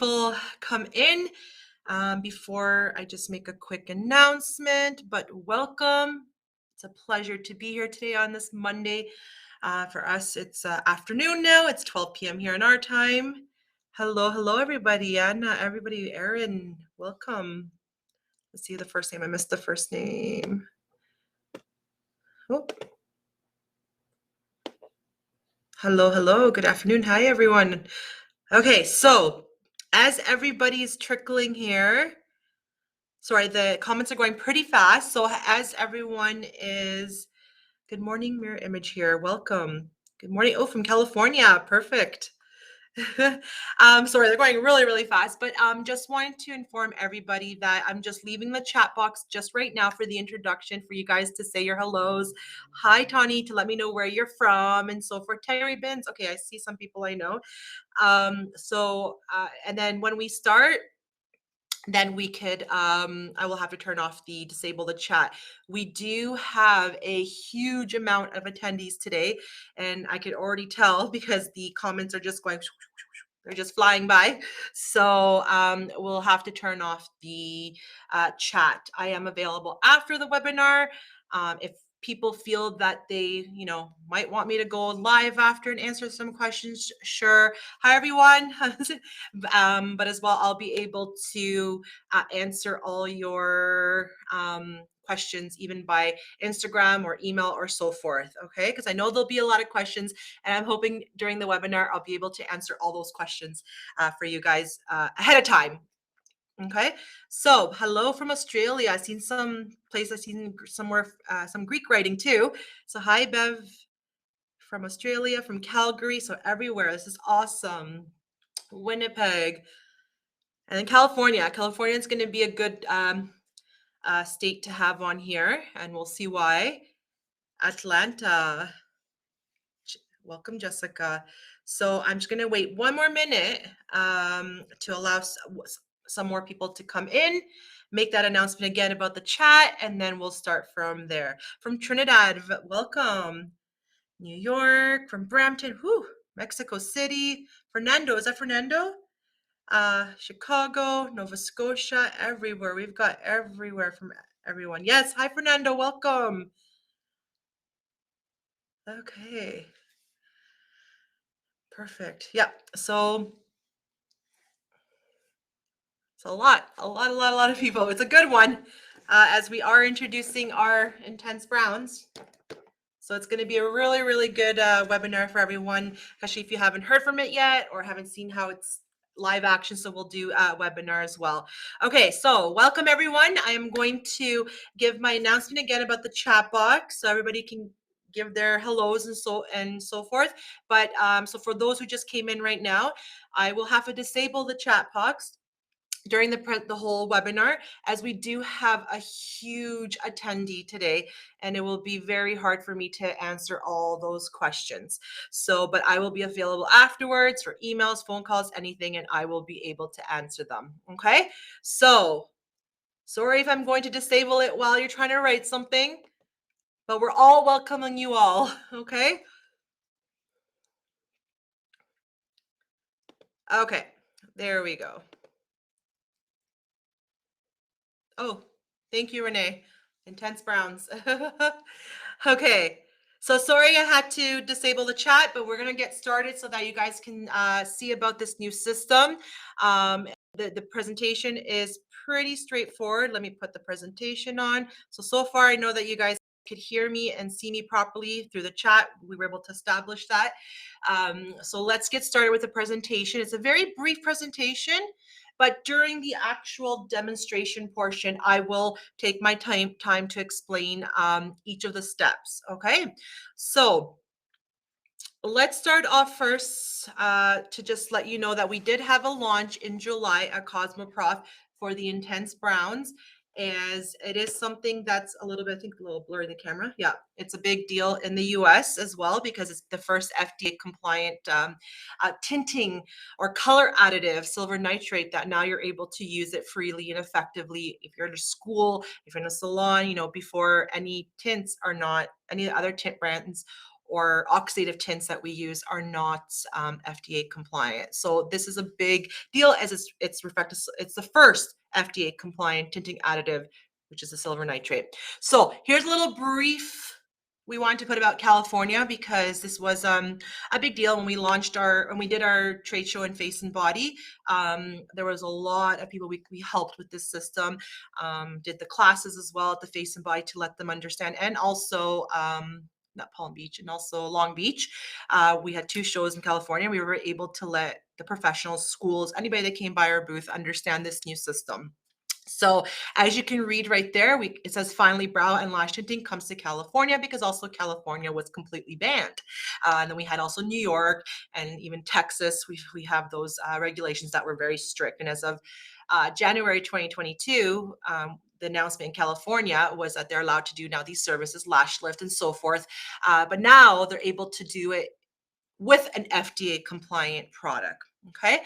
people come in. Before I just make a quick announcement, but welcome. It's a pleasure to be here today on this Monday. For us, it's afternoon now. It's 12 p.m. here in our time. Hello, everybody. Anna, everybody, Erin, welcome. Let's see the first name. I missed the first name. Oh. Hello. Good afternoon. Hi, everyone. Okay, so as everybody's trickling here, sorry, the comments are going pretty fast. So as everyone is, good morning, mirror image here. Welcome. Good morning. Oh, from California. Perfect. Sorry, they're going really fast, but just wanted to inform everybody that I'm just leaving the chat box just right now for the introduction for you guys to say your hellos. Hi, Tawny, to let me know where you're from and so forth. Terry Bins. Okay, I see some people I know. And then when we start, then we could I will have to turn off the disable the chat. We do have a huge amount of attendees today, and I could already tell because the comments are just going, they're just flying by. So we'll have to turn off the chat. I am available after the webinar. If people feel that they, might want me to go live after and answer some questions, sure. Hi, everyone. But as well, I'll be able to answer all your questions, even by Instagram or email or so forth, okay? Because I know there'll be a lot of questions, and I'm hoping during the webinar, I'll be able to answer all those questions for you guys ahead of time. Okay, so hello from Australia. I've seen some place, I've seen somewhere some Greek writing too. So hi, Bev from Australia, from Calgary. So everywhere, this is awesome. Winnipeg, and then California. California is going to be a good state to have on here, and we'll see why. Atlanta. Welcome, Jessica. So I'm just going to wait one more minute to allow some more people to come in, make that announcement again about the chat, and then we'll start from there. From Trinidad, welcome. New York, from Brampton, Mexico City. Fernando, is that Fernando? Chicago, Nova Scotia, everywhere. We've got everywhere from everyone. Yes, hi, Fernando, welcome. Okay. Perfect. Yeah. So it's a lot of people. It's a good one as we are introducing our intense browns. So it's going to be a really good webinar for everyone, especially if you haven't heard from it yet or haven't seen how it's live action. So we'll do a webinar as well. Okay, so welcome everyone. I am going to give my announcement again about the chat box so everybody can give their hellos and so forth. But so for those who just came in right now, I will have to disable the chat box during the whole webinar, as we do have a huge attendee today, and it will be very hard for me to answer all those questions. So, but I will be available afterwards for emails, phone calls, anything, and I will be able to answer them. Okay, so sorry if I'm going to disable it while you're trying to write something, but we're all welcoming you all. Okay. Okay, there we go. Oh, thank you, Renee. Intense Browns. Okay, so sorry I had to disable the chat, but we're going to get started so that you guys can see about this new system. The presentation is pretty straightforward. Let me put the presentation on. So far I know that you guys could hear me and see me properly through the chat. We were able to establish that. So let's get started with the presentation. It's a very brief presentation, but during the actual demonstration portion, I will take my time to explain each of the steps, okay? So let's start off first to just let you know that we did have a launch in July at Cosmoprof for the Intense Browns, as it is something that's a little bit, I think, a little blurry in the camera. Yeah, it's a big deal in the US as well because it's the first FDA compliant tinting or color additive, silver nitrate, that now you're able to use it freely and effectively if you're in a school, if you're in a salon, before any tints are not, any other tint brands or oxidative tints that we use are not FDA compliant. So this is a big deal as it's the first FDA compliant tinting additive, which is the silver nitrate. So here's a little brief we wanted to put about California because this was a big deal when we did our trade show in Face and Body. There was a lot of people we helped with this system, did the classes as well at the Face and Body to let them understand, and also not Palm Beach and also Long Beach. We had two shows in California. We were able to let the professionals, schools, anybody that came by our booth understand this new system. So as you can read right there, it says finally brow and lash tinting comes to California because also California was completely banned. And then we had also New York and even Texas. We have those regulations that were very strict. And as of January 2022, the announcement in California was that they're allowed to do now these services, lash lift and so forth. But now they're able to do it with an FDA compliant product. Okay.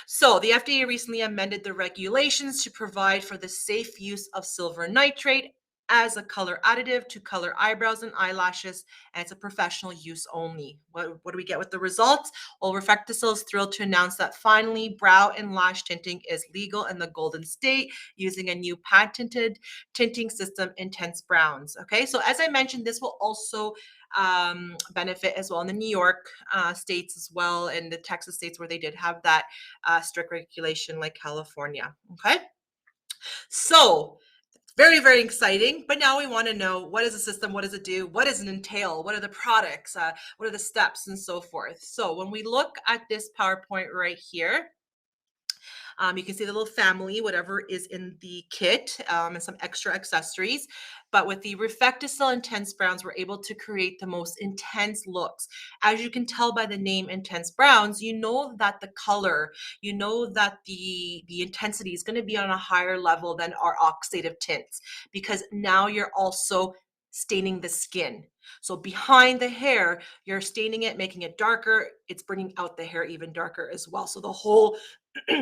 So the FDA recently amended the regulations to provide for the safe use of silver nitrate as a color additive to color eyebrows and eyelashes, and it's a professional use only. What do we get with the results? Well, Reflecticil is thrilled to announce that finally brow and lash tinting is legal in the Golden State using a new patented tinting system, Intense Browns. Okay, so as I mentioned, this will also benefit as well in the New York states as well, and the Texas states where they did have that strict regulation like California. Okay, so very, very exciting. But now we want to know, what is the system? What does it do? What does it entail? What are the products? What are the steps and so forth? So when we look at this PowerPoint right here, you can see the little family, whatever is in the kit, and some extra accessories. But with the Reflecticil Intense Browns, we're able to create the most intense looks. As you can tell by the name Intense Browns, you know that the color, you know that the intensity is going to be on a higher level than our oxidative tints, because now you're also staining the skin. So behind the hair, you're staining it, making it darker. It's bringing out the hair even darker as well. So the whole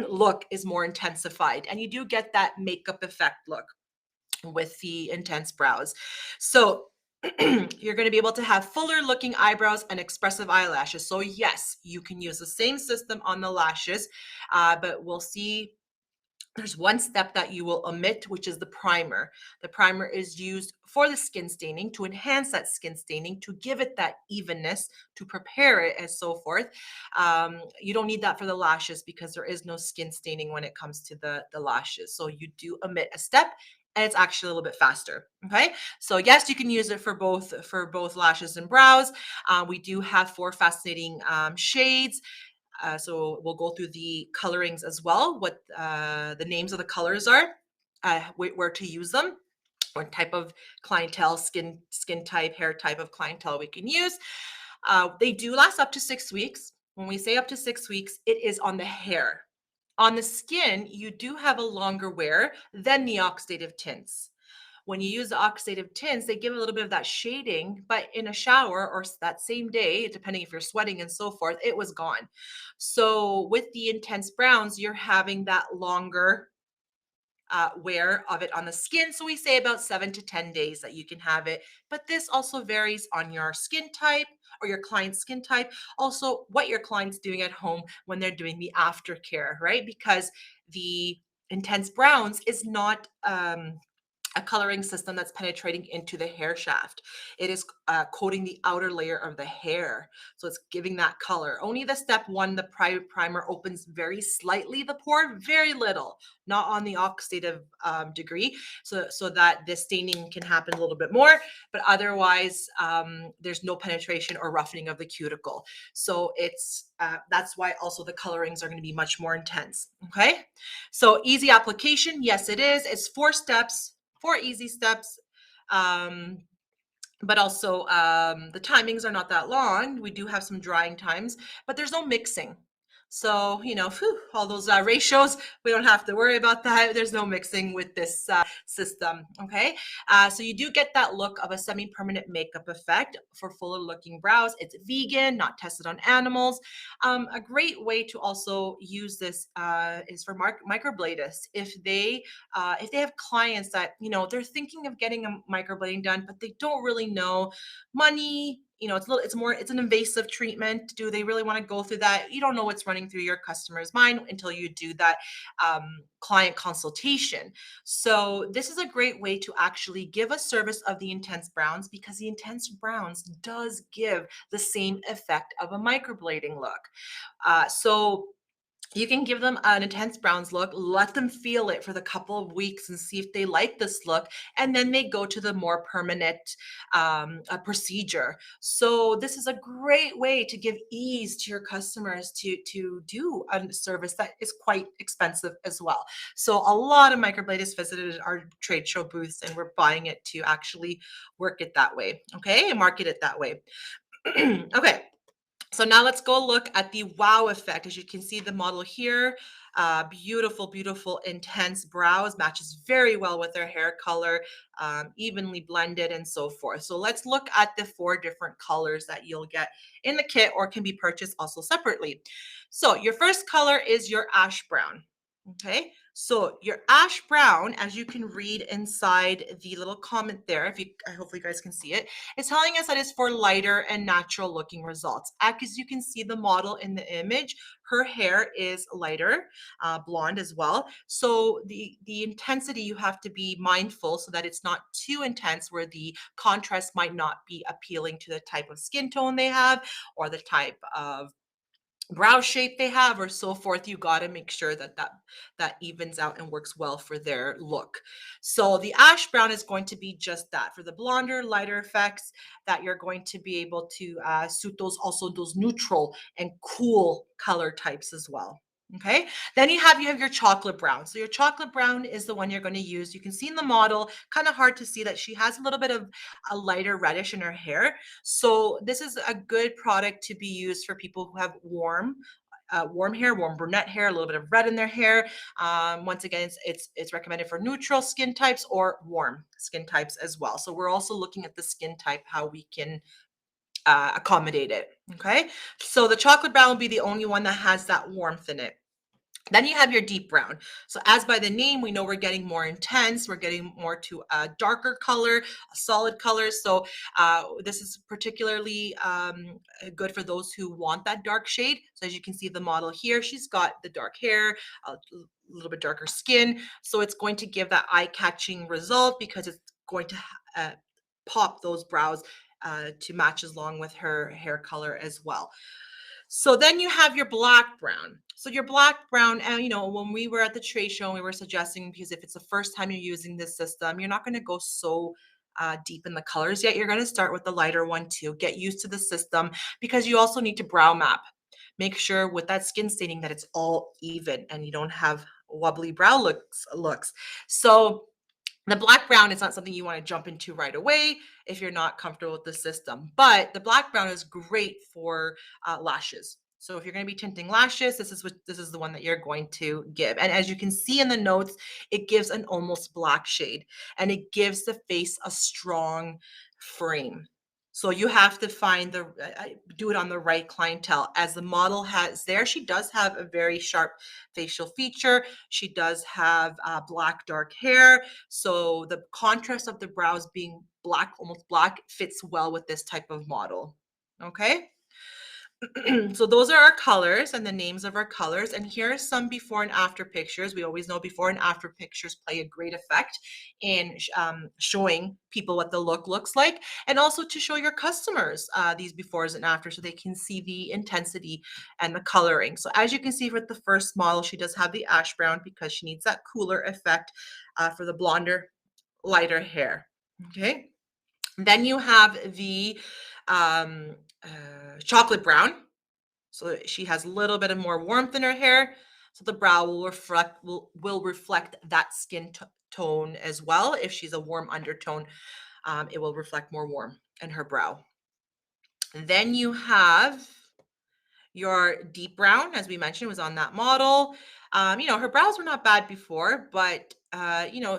look is more intensified, and you do get that makeup effect look with the intense brows. So you're going to be able to have fuller looking eyebrows and expressive eyelashes. So yes, you can use the same system on the lashes, but we'll see there's one step that you will omit, which is the primer. The primer is used for the skin staining, to enhance that skin staining, to give it that evenness, to prepare it, and so forth. You don't need that for the lashes because there is no skin staining when it comes to the lashes. So you do omit a step, and it's actually a little bit faster. Okay, so yes, you can use it for both lashes and brows. We do have 4 fascinating shades. So we'll go through the colorings as well, what the names of the colors are, where to use them, what type of clientele, skin type, hair type of clientele we can use. They do last up to 6 weeks. When we say up to 6 weeks, it is on the hair. On the skin, you do have a longer wear than the oxidative tints. When you use the oxidative tints, they give a little bit of that shading, but in a shower or that same day, depending if you're sweating and so forth, it was gone. So with the intense browns, you're having that longer wear of it on the skin. So we say about 7 to 10 days that you can have it. But this also varies on your skin type or your client's skin type. Also, what your client's doing at home when they're doing the aftercare, right? Because the intense browns is not a coloring system that's penetrating into the hair shaft. It is coating the outer layer of the hair. So it's giving that color. Only the step 1, the primer opens very slightly the pore, very little, not on the oxidative degree, so that the staining can happen a little bit more, but otherwise there's no penetration or roughening of the cuticle. So it's that's why also the colorings are going to be much more intense. Okay, so easy application, yes it is. It's 4 steps, 4 easy steps, but also the timings are not that long. We do have some drying times, but there's no mixing. So, all those ratios, we don't have to worry about that. There's no mixing with this system, okay? So you do get that look of a semi-permanent makeup effect for fuller looking brows. It's vegan, not tested on animals. A great way to also use this is for microbladists. If they have clients that, they're thinking of getting a microblading done, but they don't really know money, it's a little, it's more, it's an invasive treatment. Do they really want to go through that? You don't know what's running through your customer's mind until you do that client consultation. So this is a great way to actually give a service of the intense browns, because the intense browns does give the same effect of a microblading look. So you can give them an intense browns look, let them feel it for the couple of weeks and see if they like this look, and then they go to the more permanent procedure. So this is a great way to give ease to your customers to do a service that is quite expensive as well. So a lot of microbladists visited our trade show booths, and we're buying it to actually work it that way, okay, and market it that way. Okay. So now let's go look at the wow effect. As you can see the model here, beautiful, beautiful, intense brows, matches very well with their hair color, evenly blended and so forth. So let's look at the 4 different colors that you'll get in the kit or can be purchased also separately. So your first color is your ash brown. Okay, so your ash brown, as you can read inside the little comment there, if you, hopefully you guys can see it, it's telling us that it's for lighter and natural looking results. As you can see the model in the image, her hair is lighter, blonde as well. So the intensity, you have to be mindful so that it's not too intense, where the contrast might not be appealing to the type of skin tone they have or the type of brow shape they have or so forth. You got to make sure that that evens out and works well for their look. So the ash brown is going to be just that, for the blonder, lighter effects, that you're going to be able to suit those, also those neutral and cool color types as well. Okay, then you have your chocolate brown. So your chocolate brown is the one you're going to use. You can see in the model, kind of hard to see, that she has a little bit of a lighter reddish in her hair. So this is a good product to be used for people who have warm hair, warm brunette hair, a little bit of red in their hair. Once again, it's recommended for neutral skin types or warm skin types as well. So we're also looking at the skin type, how we can accommodate it. Okay, so the chocolate brown will be the only one that has that warmth in it. Then you have your deep brown. So as by the name, we know we're getting more intense. We're getting more to a darker color, a solid color. So this is particularly good for those who want that dark shade. So as you can see the model here, she's got the dark hair, a little bit darker skin. So it's going to give that eye-catching result, because it's going to pop those brows to match along with her hair color as well. So then you have your black brown. So your black brown, and when we were at the trade show, we were suggesting, because if it's the first time you're using this system, you're not going to go so deep in the colors yet. You're going to start with the lighter one too. Get used to the system, because you also need to brow map. Make sure with that skin staining that it's all even and you don't have wobbly brow looks. So the black brown is not something you want to jump into right away if you're not comfortable with the system, but the black brown is great for lashes. So if you're going to be tinting lashes, this is the one that you're going to give. And as you can see in the notes, it gives an almost black shade, and it gives the face a strong frame. So you have to find do it on the right clientele. As the model has there, she does have a very sharp facial feature. She does have black dark hair. So the contrast of the brows being black, almost black, fits well with this type of model. Okay. So those are our colors and the names of our colors. And here are some before and after pictures. We always know before and after pictures play a great effect in showing people what the look looks like, and also to show your customers these befores and after, so they can see the intensity and the coloring. So as you can see with the first model, she does have the ash brown because she needs that cooler effect for the blonder, lighter hair. Okay. Then you have the chocolate brown. So she has a little bit of more warmth in her hair. So the brow will reflect that skin tone as well. If she's a warm undertone, it will reflect more warm in her brow. Then you have your deep brown, as we mentioned, was on that model. Her brows were not bad before, but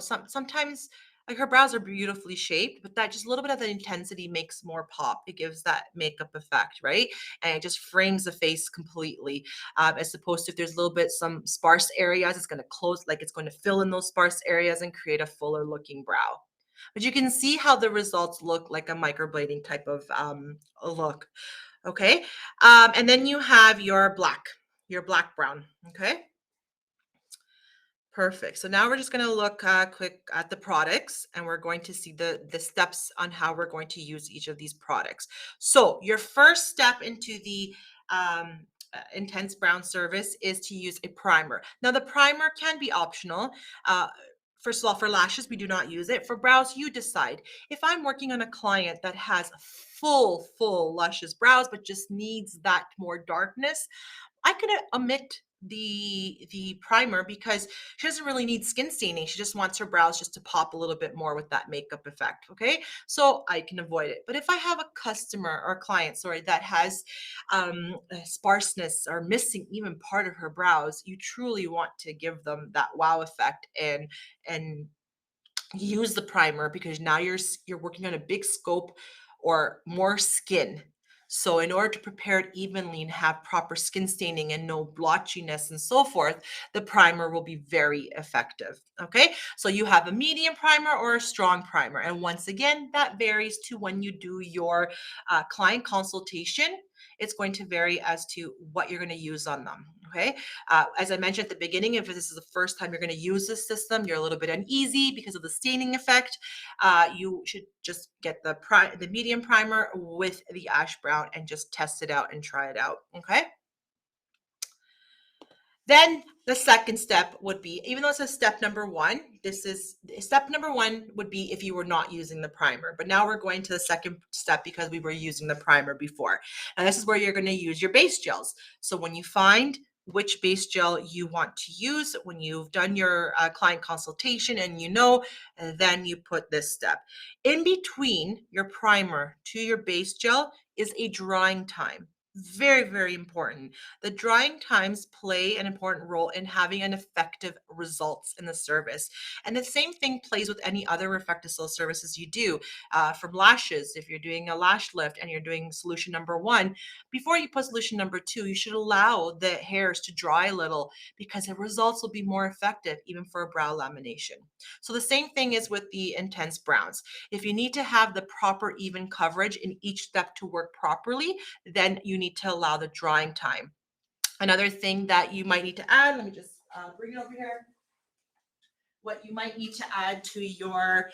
sometimes like her brows are beautifully shaped, but that just a little bit of the intensity makes more pop. It gives that makeup effect, right? And it just frames the face completely. As opposed to if there's a little bit some sparse areas, it's going to close, like it's going to fill in those sparse areas and create a fuller looking brow. But you can see how the results look like a microblading type of a look. Okay. And then you have your black brown. Okay. Perfect. So now we're just going to look quick at the products, and we're going to see the steps on how we're going to use each of these products. So your first step into the intense brown service is to use a primer. Now the primer can be optional. Uh, First of all, for lashes, we do not use it. For brows, you decide. If I'm working on a client that has full luscious brows, but just needs that more darkness, I could omit the primer because she doesn't really need skin staining. She just wants her brows just to pop a little bit more with that makeup effect. Okay, so I can avoid it. But if I have a customer or client, sorry, that has sparseness or missing even part of her brows, you truly want to give them that wow effect and use the primer because now you're working on a big scope or more skin. So in order to prepare it evenly and have proper skin staining and no blotchiness and so forth, the primer will be very effective. Okay, so you have a medium primer or a strong primer. And once again, that varies to when you do your client consultation. It's going to vary as to what you're going to use on them. Okay, as I mentioned at the beginning, if this is the first time you're going to use this system, you're a little bit uneasy because of the staining effect. You should just get the medium primer with the ash brown and just test it out and try it out. Okay. Then the second step would be, even though it says step number one, this is step number one would be if you were not using the primer. But now we're going to the second step because we were using the primer before. And this is where you're going to use your base gels. So when you find which base gel you want to use, when you've done your client consultation and then you put this step. In between your primer to your base gel is a drying time. Very important. The drying times play an important role in having an effective results in the service. And the same thing plays with any other refractocell services you do. From lashes, if you're doing a lash lift and you're doing solution number one, before you put solution number two, you should allow the hairs to dry a little because the results will be more effective even for a brow lamination. So the same thing is with the intense browns. If you need to have the proper even coverage in each step to work properly, then you need to allow the drying time. Another thing that you might need to add, let me just bring it over here. What you might need to add to your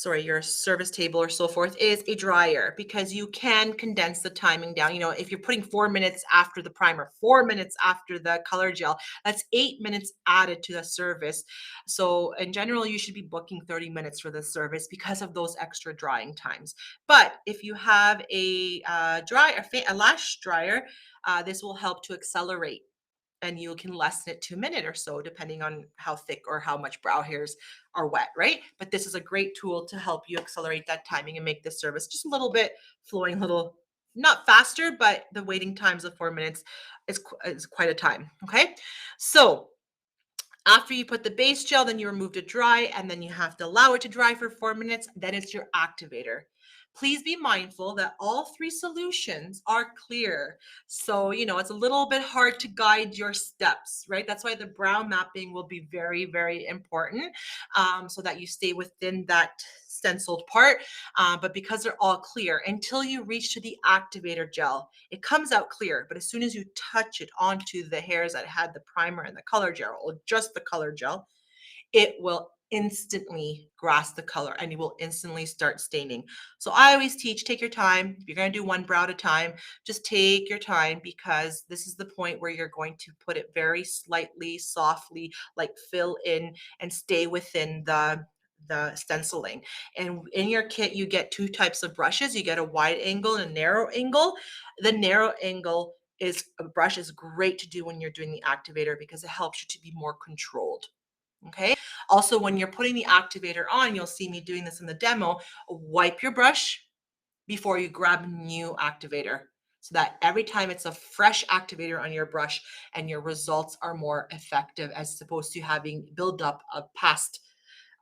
your service table or so forth is a dryer because you can condense the timing down. If you're putting 4 minutes after the primer, 4 minutes after the color gel, that's 8 minutes added to the service. So in general, you should be booking 30 minutes for this service because of those extra drying times. But if you have a lash dryer, this will help to accelerate and you can lessen it to a minute or so, depending on how thick or how much brow hairs are wet, right? But this is a great tool to help you accelerate that timing and make this service just a little bit flowing, a little not faster, but the waiting times of 4 minutes is quite a time. Okay, so after you put the base gel, then you remove it dry, and then you have to allow it to dry for 4 minutes. Then it's your activator. Please be mindful that all three solutions are clear. So, it's a little bit hard to guide your steps, right? That's why the brow mapping will be very important, so that you stay within that stenciled part. But because they're all clear, until you reach to the activator gel, it comes out clear. But as soon as you touch it onto the hairs that had the primer and the color gel, or just the color gel, it will instantly grasp the color and you will instantly start staining. So I always teach, take your time. If you're going to do one brow at a time, just take your time because this is the point where you're going to put it very slightly, softly, like fill in and stay within the stenciling. And in your kit, you get two types of brushes. You get a wide angle and a narrow angle. The narrow angle brush is great to do when you're doing the activator because it helps you to be more controlled. Okay. Also, when you're putting the activator on, you'll see me doing this in the demo. Wipe your brush before you grab a new activator so that every time it's a fresh activator on your brush and your results are more effective as opposed to having buildup of past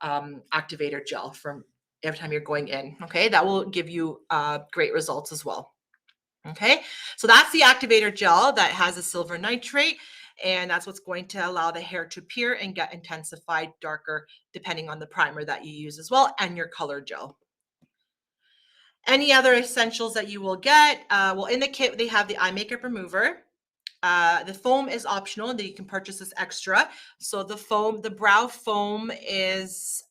activator gel from every time you're going in. Okay. That will give you great results as well. Okay. So that's the activator gel that has a silver nitrate. And that's what's going to allow the hair to appear and get intensified darker depending on the primer that you use as well and your color gel. Any other essentials that you will get? Well, in the kit, they have the eye makeup remover. The foam is optional that you can purchase as extra. So the foam, the brow foam is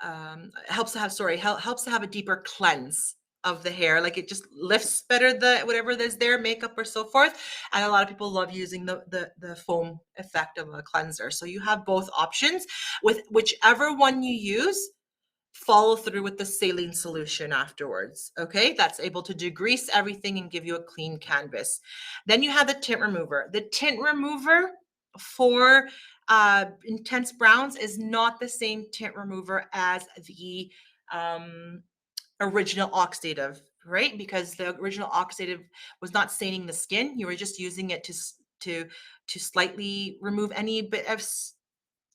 helps to have helps to have a deeper cleanse of the hair. Like it just lifts better the whatever there's there, makeup or so forth. And a lot of people love using the foam effect of a cleanser. So you have both options. With whichever one you use, follow through with the saline solution afterwards. Okay, that's able to degrease everything and give you a clean canvas. Then you have the tint remover. The tint remover for intense browns is not the same tint remover as the um, original oxidative, right? Because the original oxidative was not staining the skin. You were just using it to to slightly remove any bit of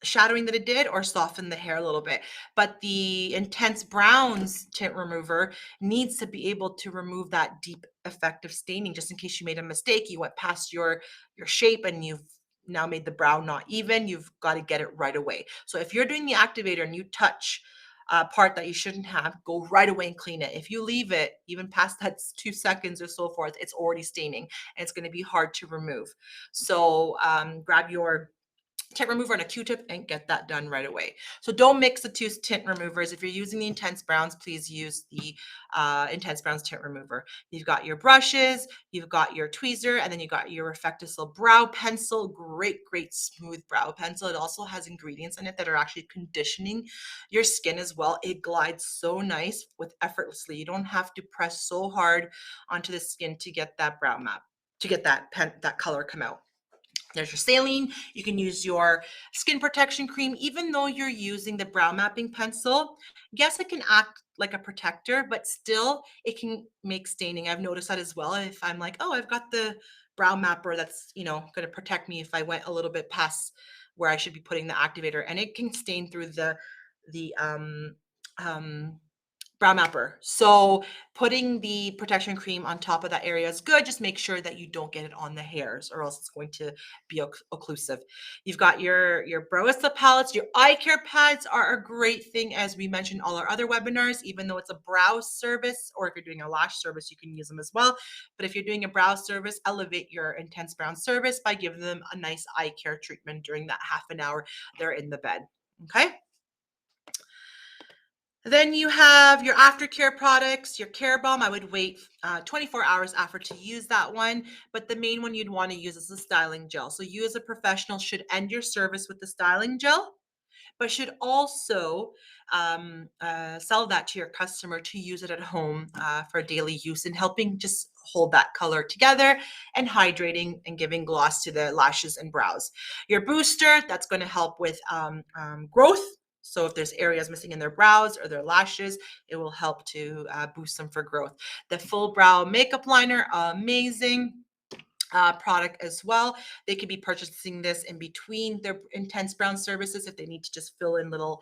shadowing that it did or soften the hair a little bit. But the intense browns tint remover needs to be able to remove that deep effect of staining, just in case you made a mistake, you went past your shape and you've now made the brow not even. You've got to get it right away. So if you're doing the activator and you touch a part that you shouldn't have, go right away and clean it. If you leave it even past that 2 seconds or so forth, it's already staining and it's going to be hard to remove. So grab your tint remover and a Q-tip and get that done right away. So don't mix the two tint removers. If you're using the intense browns, please use the intense browns tint remover. You've got your brushes, you've got your tweezer, and then you've got your Reflecticil brow pencil. Great, great smooth brow pencil. It also has ingredients in it that are actually conditioning your skin as well. It glides so nice with effortlessly. You don't have to press so hard onto the skin to get that brow map, to get that color come out. There's your saline. You can use your skin protection cream, even though you're using the brow mapping pencil. Yes, it can act like a protector, but still it can make staining. I've noticed that as well. If I'm like, oh, I've got the brow mapper that's, going to protect me if I went a little bit past where I should be putting the activator, and it can stain through the um brow mapper. So putting the protection cream on top of that area is good. Just make sure that you don't get it on the hairs or else it's going to be occlusive. You've got your Broista palettes. Your eye care pads are a great thing, as we mentioned all our other webinars. Even though it's a brow service, or if you're doing a lash service, you can use them as well. But if you're doing a brow service, elevate your intense brown service by giving them a nice eye care treatment during that half an hour they're in the bed. Okay. Then you have your aftercare products, your Care Balm. I would wait 24 hours after to use that one, but the main one you'd want to use is the styling gel. So you as a professional should end your service with the styling gel, but should also sell that to your customer to use it at home for daily use and helping just hold that color together and hydrating and giving gloss to the lashes and brows. Your booster, that's going to help with growth. So if there's areas missing in their brows or their lashes, it will help to boost them for growth. The full brow makeup liner, amazing product as well. They could be purchasing this in between their intense brown services if they need to just fill in little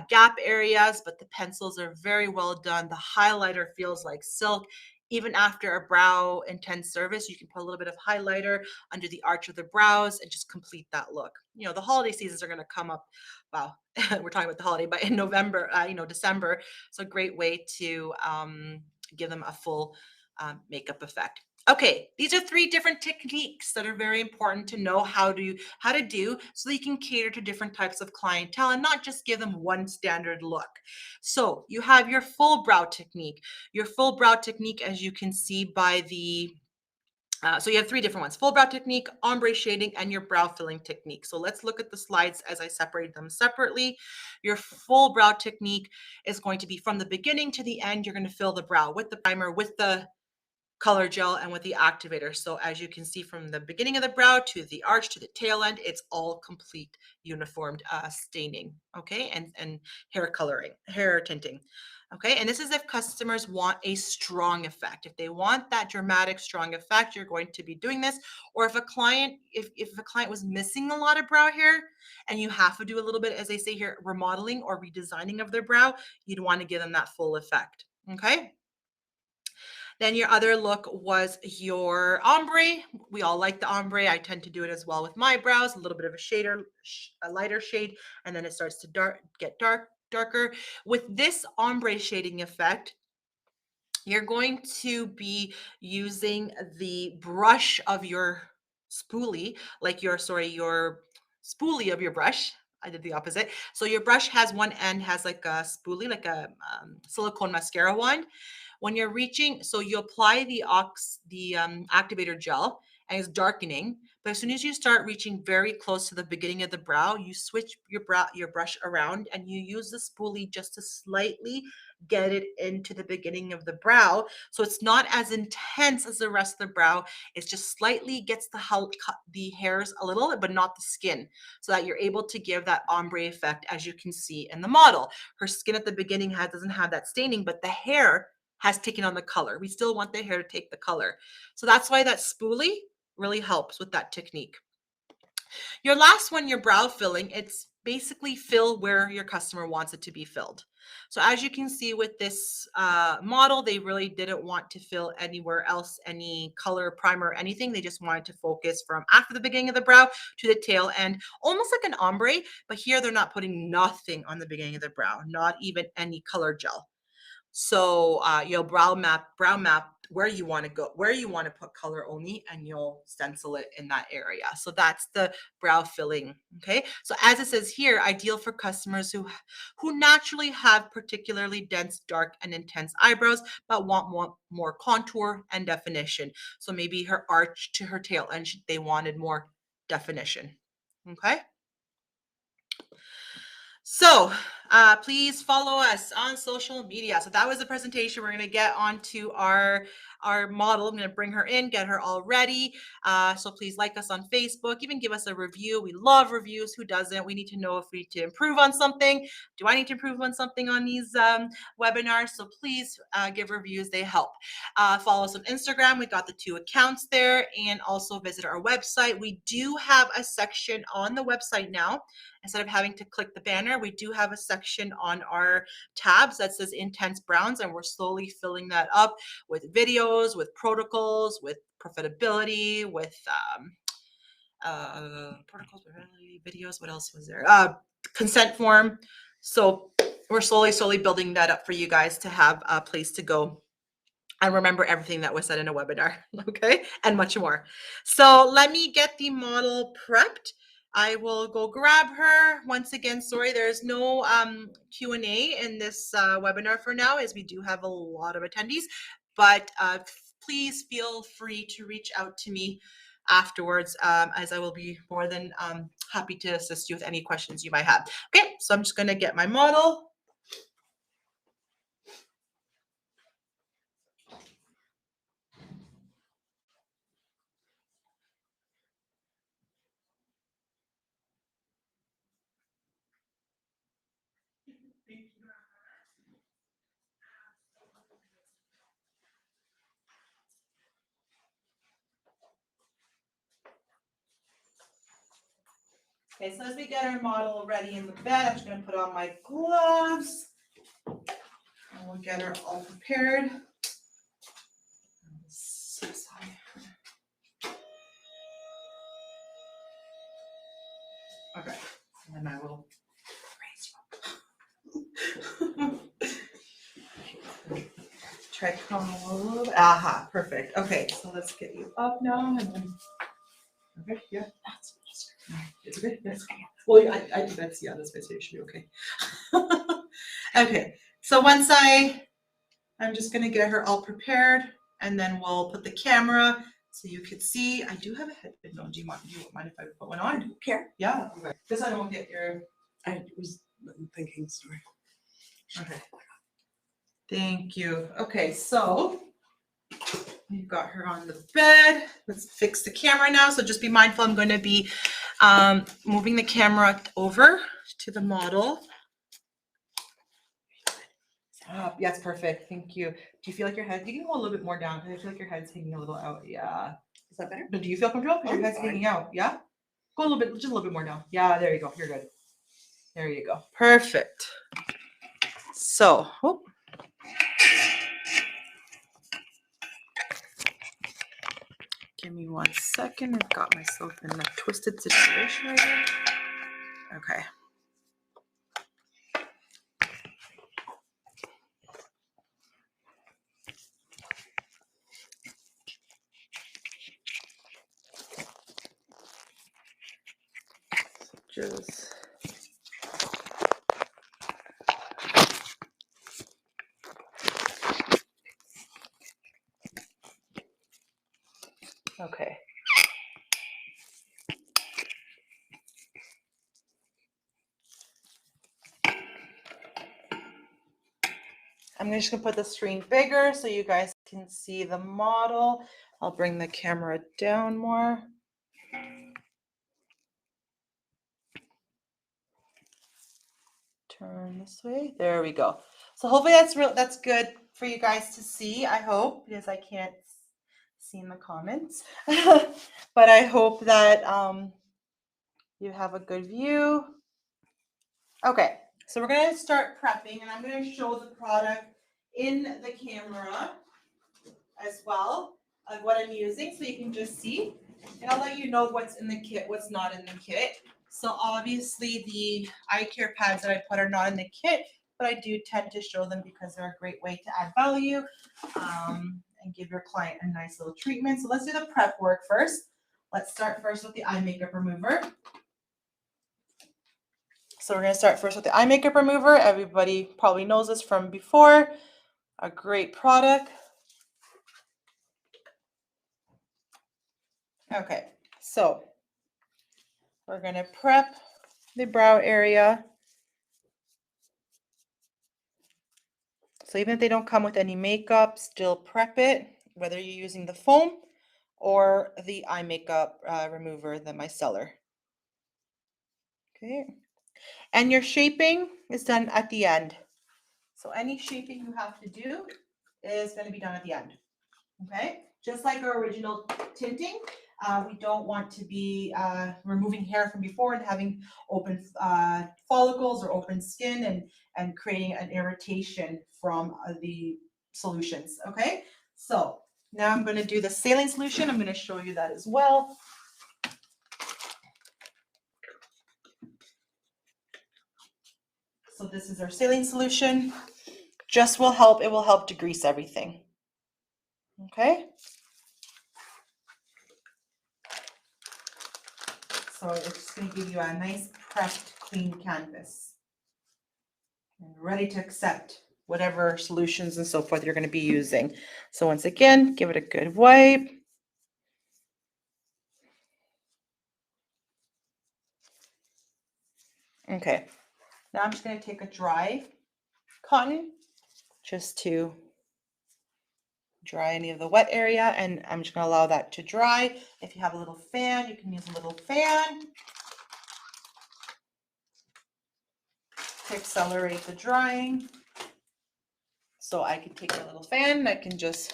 gap areas, but the pencils are very well done. The highlighter feels like silk. Even after a brow intense service, you can put a little bit of highlighter under the arch of the brows and just complete that look. The holiday seasons are going to come up. Wow, we're talking about the holiday, but in November, December, it's a great way to give them a full makeup effect. Okay, these are 3 different techniques that are very important to know how to do so that you can cater to different types of clientele and not just give them one standard look. So you have your full brow technique. Your full brow technique, as you can see by the so you have 3 different ones: full brow technique, ombre shading, and your brow filling technique. So let's look at the slides as I separated them separately. Your full brow technique is going to be from the beginning to the end. You're going to fill the brow with the primer, with the color gel, and with the activator. So as you can see, from the beginning of the brow to the arch to the tail end, it's all complete uniformed staining, okay, and hair tinting. Okay, and this is if customers want a strong effect. If they want that dramatic, strong effect, you're going to be doing this. Or if a client, if a client was missing a lot of brow hair and you have to do a little bit, as they say here, remodeling or redesigning of their brow, you'd want to give them that full effect. Okay. Then your other look was your ombre. We all like the ombre. I tend to do it as well with my brows, a little bit of a shader, a lighter shade, and then it starts to get darker. With this ombre shading effect, you're going to be using the brush of your spoolie, like your spoolie of your brush. I did the opposite. So your brush has one end has like a spoolie, like a silicone mascara wand. When you're reaching, so you apply the activator gel, and it's darkening. But as soon as you start reaching very close to the beginning of the brow, you switch your brush around, and you use the spoolie just to slightly get it into the beginning of the brow. So it's not as intense as the rest of the brow. It's just slightly gets the hairs a little, but not the skin, so that you're able to give that ombre effect, as you can see in the model. Her skin at the beginning doesn't have that staining, but the hair has taken on the color. We still want the hair to take the color. So that's why that spoolie really helps with that technique. Your last one, your brow filling, it's basically fill where your customer wants it to be filled. So as you can see with this model, they really didn't want to fill anywhere else, any color, primer, anything. They just wanted to focus from after the beginning of the brow to the tail end, almost like an ombre, but here they're not putting nothing on the beginning of the brow, not even any color gel. So you'll brow map where you want to go, where you want to put color only, and you'll stencil it in that area. So that's the brow filling. Okay. So as it says here, ideal for customers who naturally have particularly dense, dark, and intense eyebrows, but want more contour and definition. So maybe her arch to her tail end, they wanted more definition. Okay. So please follow us on social media. So that was the presentation. We're going to get onto our model. I'm going to bring her in, get her all ready. So please like us on Facebook, even give us a review. We love reviews. Who doesn't? We need to know if we need to improve on something. Do I need to improve on something on these webinars? So please give reviews. They help. Follow us on Instagram. We got the 2 accounts there, and also visit our website. We do have a section on the website now. Instead of having to click the banner, we do have a section on our tabs that says Intense Browns, and we're slowly filling that up with videos, with protocols, with profitability, with protocols, profitability, videos. What else was there? Consent form. So we're slowly building that up for you guys to have a place to go and remember everything that was said in a webinar, okay? And much more. So let me get the model prepped. I will go grab her. Once again, sorry, there's no Q&A in this webinar for now, as we do have a lot of attendees, but please feel free to reach out to me afterwards, as I will be more than happy to assist you with any questions you might have. Okay, so I'm just gonna get my model. Okay, so as we get our model ready in the bed, I'm just going to put on my gloves, and we'll get her all prepared. Okay, and then I will raise you up. Try to come a little bit. Aha, perfect. Okay, so let's get you up now, and then. Okay, yeah. It's okay. Yes. Well, I think that's basically should be okay. Okay, so once I'm just gonna get her all prepared, and then we'll put the camera so you can see. I do have a headband on. Do you mind if I put one on? I don't care. Yeah, because I don't get your. I was thinking. Sorry. Okay. Thank you. Okay, so we've got her on the bed. Let's fix the camera now. So just be mindful. I'm going to be moving the camera over to the model. Yes, perfect. Thank you. Do you feel like your head? You can go a little bit more down. I feel like your head's hanging a little out. Yeah. Is that better? But do you feel comfortable? Because your head's hanging out. Yeah. Go a little bit, just a little bit more down. Yeah. There you go. You're good. There you go. Perfect. So. Give me 1 second. I've got myself in a twisted situation right here. Okay. Just okay. I'm just gonna put the screen bigger so you guys can see the model. I'll bring the camera down more. Turn this way. There we go. So hopefully that's good for you guys to see. I hope, because I can't see in the comments. But I hope that you have a good view. Okay, so we're gonna start prepping, and I'm gonna show the product in the camera as well of what I'm using, so you can just see, and I'll let you know what's in the kit, what's not in the kit. So obviously the eye care pads that I put are not in the kit, but I do tend to show them because they're a great way to add value and give your client a nice little treatment. So let's do the prep work first. Let's start first with the eye makeup remover. So we're going to start first with the eye makeup remover. Everybody probably knows this from before. A great product. Okay, so we're going to prep the brow area. So even if they don't come with any makeup, still prep it, whether you're using the foam or the eye makeup remover, the micellar. Okay, and your shaping is done at the end. So any shaping you have to do is going to be done at the end. Okay, just like our original tinting, we don't want to be removing hair from before and having open follicles or open skin and creating an irritation from the solutions. Okay, so now I'm going to do the saline solution. I'm going to show you that as well. So this is our saline solution. Just will help, it will help degrease everything. Okay. So it's just going to give you a nice prepped, clean canvas. And ready to accept whatever solutions and so forth you're going to be using. So once again, give it a good wipe. Okay. Now I'm just going to take a dry cotton just to dry any of the wet area, and I'm just going to allow that to dry. If you have a little fan, you can use a little fan to accelerate the drying. So I can take a little fan, I can just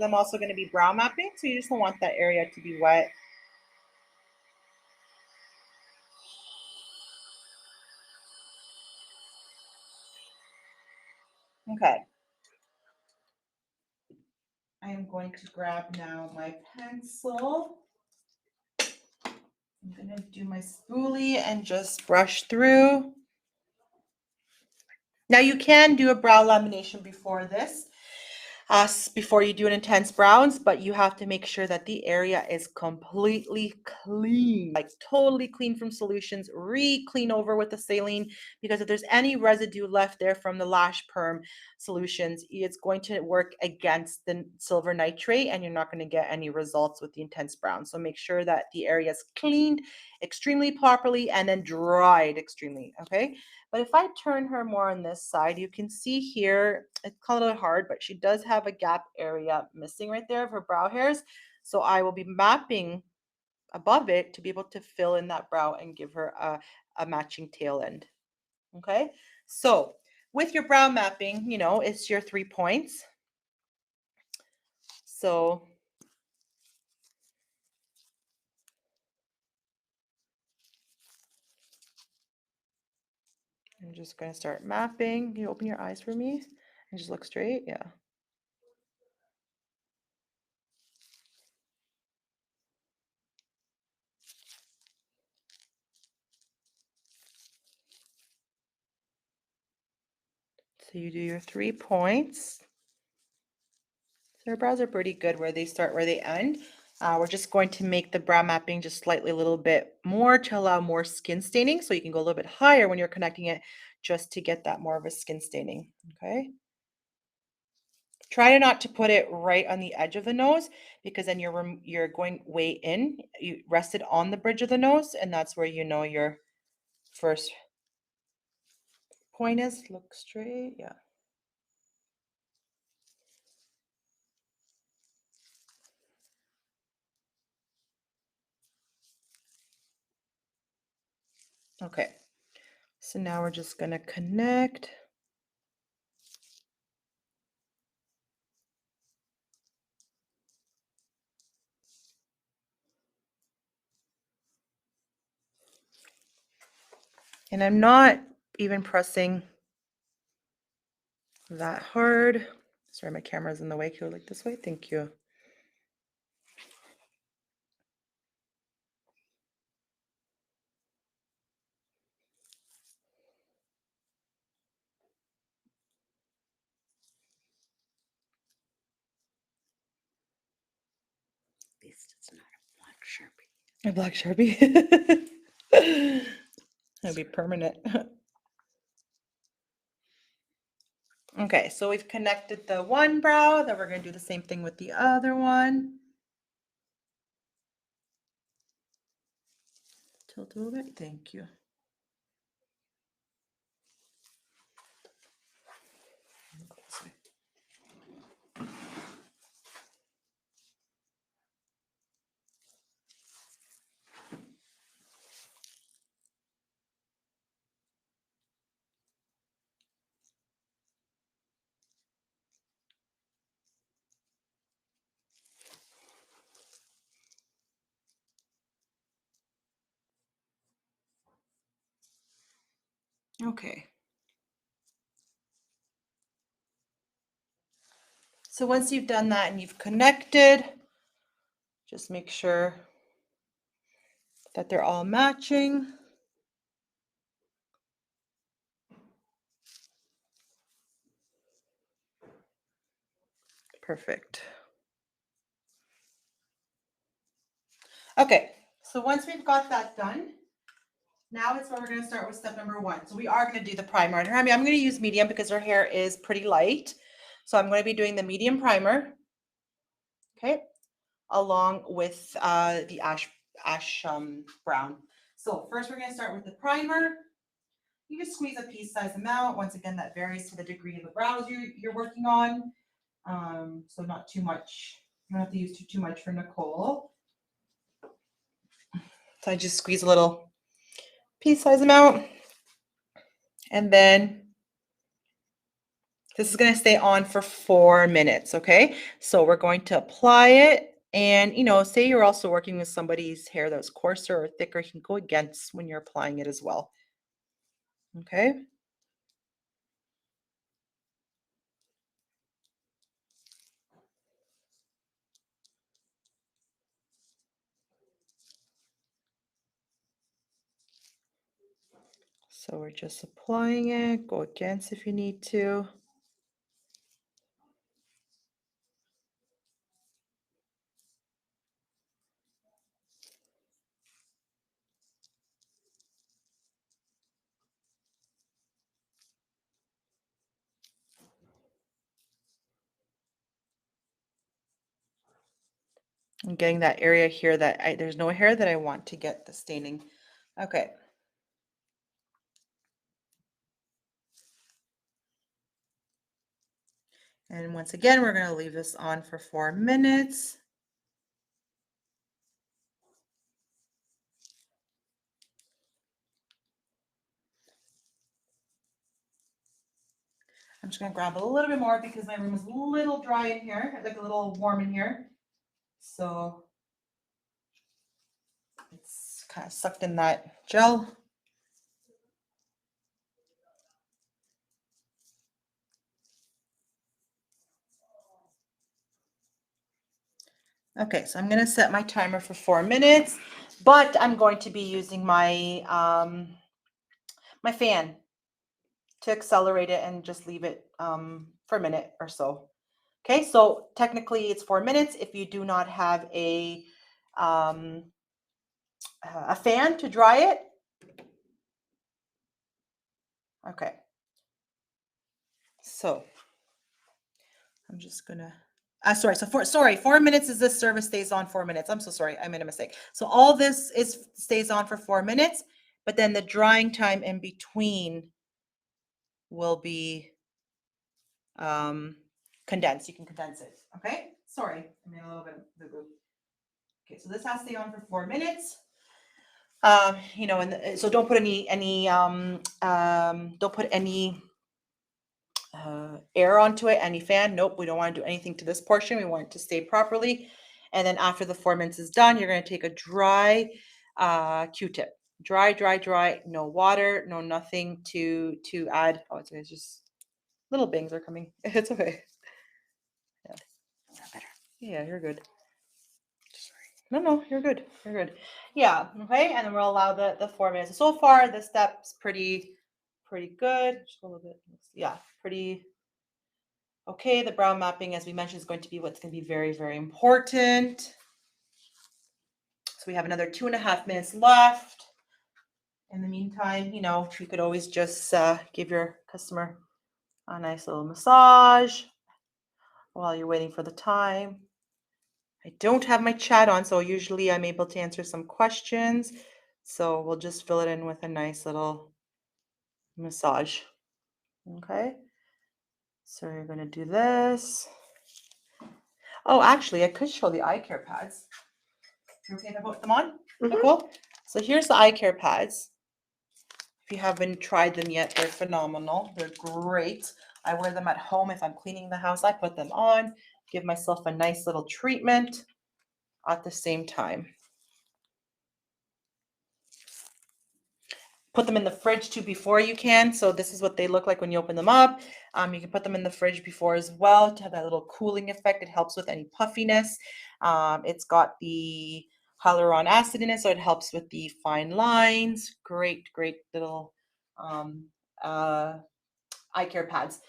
I'm also going to be brow mapping, so you just don't want that area to be wet. Okay. I am going to grab now my pencil. I'm going to do my spoolie and just brush through. Now you can do a brow lamination before this, before you do an intense brows, but you have to make sure that the area is completely clean, like totally clean from solutions, re-clean over with the saline, because if there's any residue left there from the lash perm solutions, it's going to work against the silver nitrate and you're not going to get any results with the intense brown. So make sure that the area is cleaned extremely properly and then dried extremely, okay? But if I turn her more on this side, you can see here, it's a little hard, but she does have a gap area missing right there of her brow hairs. So I will be mapping above it to be able to fill in that brow and give her a matching tail end. Okay, so with your brow mapping, you know, it's your 3 points. So I'm just going to start mapping. Can you open your eyes for me and just look straight? Yeah. So you do your 3 points. So our brows are pretty good where they start, where they end. We're just going to make the brow mapping just slightly a little bit more to allow more skin staining. So you can go a little bit higher when you're connecting it just to get that more of a skin staining. Okay. Try not to put it right on the edge of the nose because then you're going way in. You rest it on the bridge of the nose, and that's where you know your first point is. Look straight. Yeah. Okay. So now we're just going to connect. And I'm not even pressing that hard. Sorry, my camera's in the way. Can you look this way? Thank you. At least it's not a black Sharpie. A black Sharpie. It'll be permanent. Okay, so we've connected the one brow, then we're going to do the same thing with the other one. Tilt a little bit. Thank you. Okay. So once you've done that and you've connected, just make sure that they're all matching. Perfect. Okay, so once we've got that done, now it's where we're going to start with step number 1. So we are going to do the primer on her. I mean, I'm going to use medium because her hair is pretty light. So I'm going to be doing the medium primer. Okay, along with the ash brown. So first we're going to start with the primer. You can squeeze a piece size amount. Once again, that varies to the degree of the brows you're working on. So not too much. You don't have to use too much for Nicole. So I just squeeze a little piece size amount. And then this is going to stay on for 4 minutes, okay? So we're going to apply it. And, say you're also working with somebody's hair that's coarser or thicker, you can go against when you're applying it as well. Okay? So we're just applying it. Go against if you need to. I'm getting that area here that there's no hair that I want to get the staining. Okay. And once again, we're going to leave this on for 4 minutes. I'm just going to grab a little bit more because my room is a little dry in here, like a little warm in here. So it's kind of sucked in that gel. Okay, so I'm going to set my timer for 4 minutes, but I'm going to be using my my fan to accelerate it and just leave it for a minute or so. Okay, so technically it's 4 minutes. If you do not have um, a fan to dry it, okay. So I'm just gonna. Sorry, 4 minutes is this service stays on 4 minutes. I'm so sorry, I made a mistake. So all this is stays on for 4 minutes, but then the drying time in between will be condensed. You can condense it. Okay. Sorry, I made a little bit of boo-boo. Okay, so this has to stay on for 4 minutes. You know, and so don't put don't put any air onto it, any fan. Nope, we don't want to do anything to this portion. We want it to stay properly. And then after the 4 minutes is done, you're going to take a dry Q-tip. Dry, dry, dry. No water, no nothing to add. Oh, it's just little bangs are coming. It's okay. Yeah. Is that better? Yeah, you're good. Sorry. No, you're good. You're good. Yeah. Okay. And then we'll allow the 4 minutes. So far, the step's pretty good. Just a little bit. Yeah, pretty okay. The brown mapping, as we mentioned, is going to be what's going to be very, very important. So we have another 2.5 minutes left. In the meantime, you know, you could always just give your customer a nice little massage while you're waiting for the time. I don't have my chat on, so usually I'm able to answer some questions. So we'll just fill it in with a nice little massage. Okay. So you're going to do this. Oh, actually, I could show the eye care pads. You okay if I put them on? Mhm. Cool. So here's the eye care pads. If you haven't tried them yet, they're phenomenal. They're great. I wear them at home if I'm cleaning the house. I put them on, give myself a nice little treatment at the same time. Put them in the fridge too before you can. So this is what they look like when you open them up. You can put them in the fridge before as well to have that little cooling effect. It helps with any puffiness. It's got the hyaluronic acid in it, so it helps with the fine lines. Great, great little eye care pads.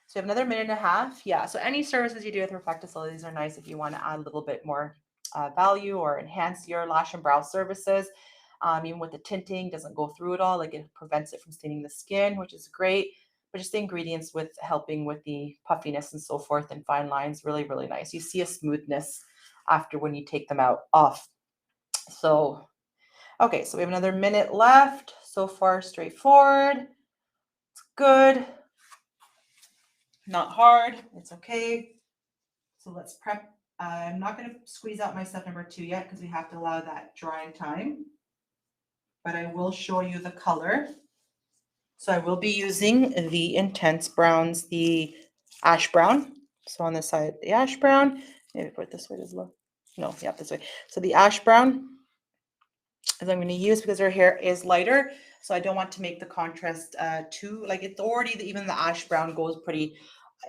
So you have another minute and a half. Yeah. So any services you do with Reflect Facilities are nice if you want to add a little bit more value or enhance your lash and brow services. Even with the tinting, doesn't go through it all. Like it prevents it from staining the skin, which is great. But just the ingredients with helping with the puffiness and so forth and fine lines, really, really nice. You see a smoothness after when you take them out off. So, okay, so we have another minute left. So far, straightforward. It's good. Not hard. It's okay. So let's prep. I'm not going to squeeze out my step number 2 yet because we have to allow that drying time. But I will show you the color. So I will be using the intense browns, the ash brown. So on this side, the ash brown. Maybe put it this way as well. No, yeah, this way. So the ash brown is I'm going to use because her hair is lighter. So I don't want to make the contrast too, like it's already, even the ash brown goes pretty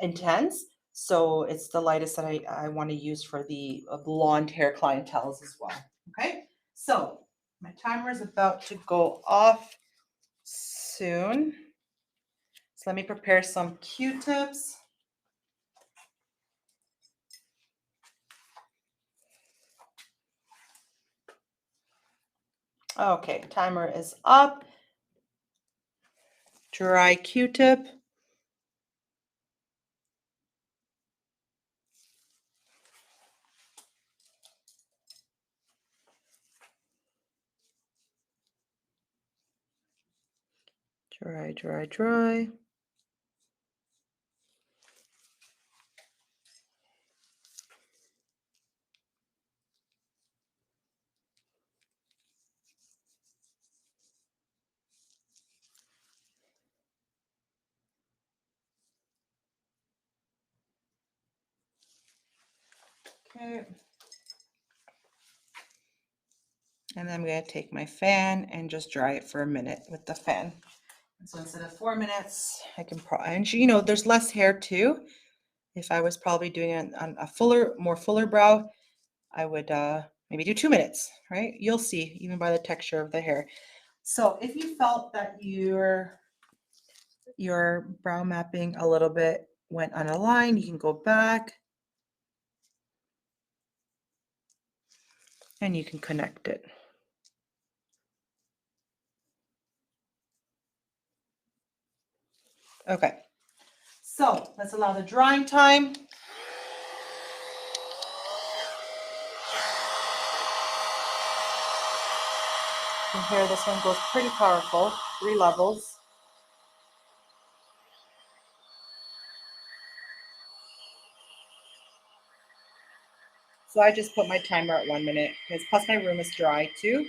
intense. So it's the lightest that I want to use for the blonde hair clienteles as well. Okay, so my timer is about to go off soon. So let me prepare some Q-tips. Okay, timer is up. Dry Q-tip. Dry, dry, dry. Okay. And then I'm going to take my fan and just dry it for a minute with the fan. And so instead of 4 minutes, I can and you know, there's less hair too. If I was probably doing it on a more fuller brow, I would maybe do 2 minutes, right? You'll see even by the texture of the hair. So if you felt that your brow mapping a little bit went unaligned, you can go back and you can connect it. Okay, so let's allow the drying time. You can hear this one goes pretty powerful, 3 levels. So I just put my timer at 1 minute because plus my room is dry too.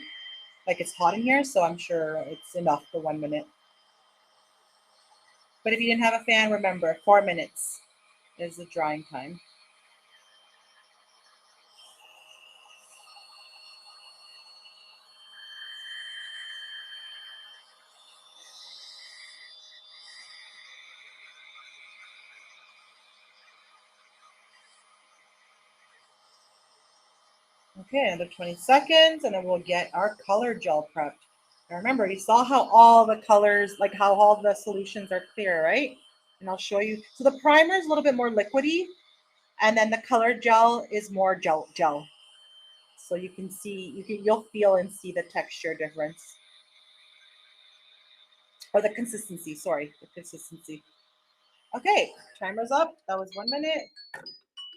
Like it's hot in here, so I'm sure it's enough for 1 minute. But if you didn't have a fan, remember 4 minutes is the drying time. Okay, another 20 seconds, and then we'll get our color gel prepped. Now remember, you saw how all the colors, like how all the solutions are clear, right? And I'll show you. So the primer is a little bit more liquidy, and then the color gel is more gel. So you can see, you'll feel and see the texture difference. Or the consistency, sorry, the consistency. Okay, timer's up. That was 1 minute.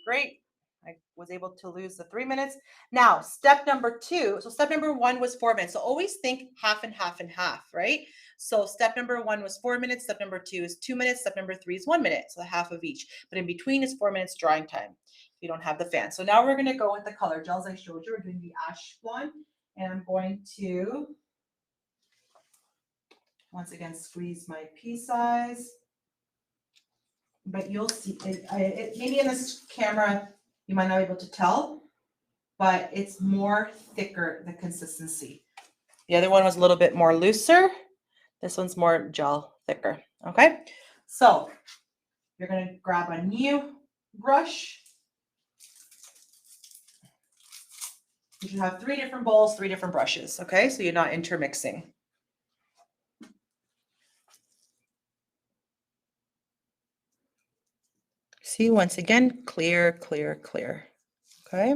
Great. I was able to lose the 3 minutes. Now, step number 2. So step number 1 was 4 minutes. So always think half and half and half, right? So step number 1 was 4 minutes. Step number 2 is 2 minutes. Step number 3 is 1 minute. So half of each. But in between is 4 minutes drying time if you don't have the fan. So now we're going to go with the color gels I showed you. We're doing the ash blonde. And I'm going to, once again, squeeze my pea size. But you'll see, maybe in this camera, you might not be able to tell, but it's more thicker, the consistency. The other one was a little bit more looser. This one's more gel, thicker, okay? So you're gonna grab a new brush. You should have 3 different bowls, 3 different brushes, okay? So you're not intermixing. See, once again, clear, clear, clear, okay?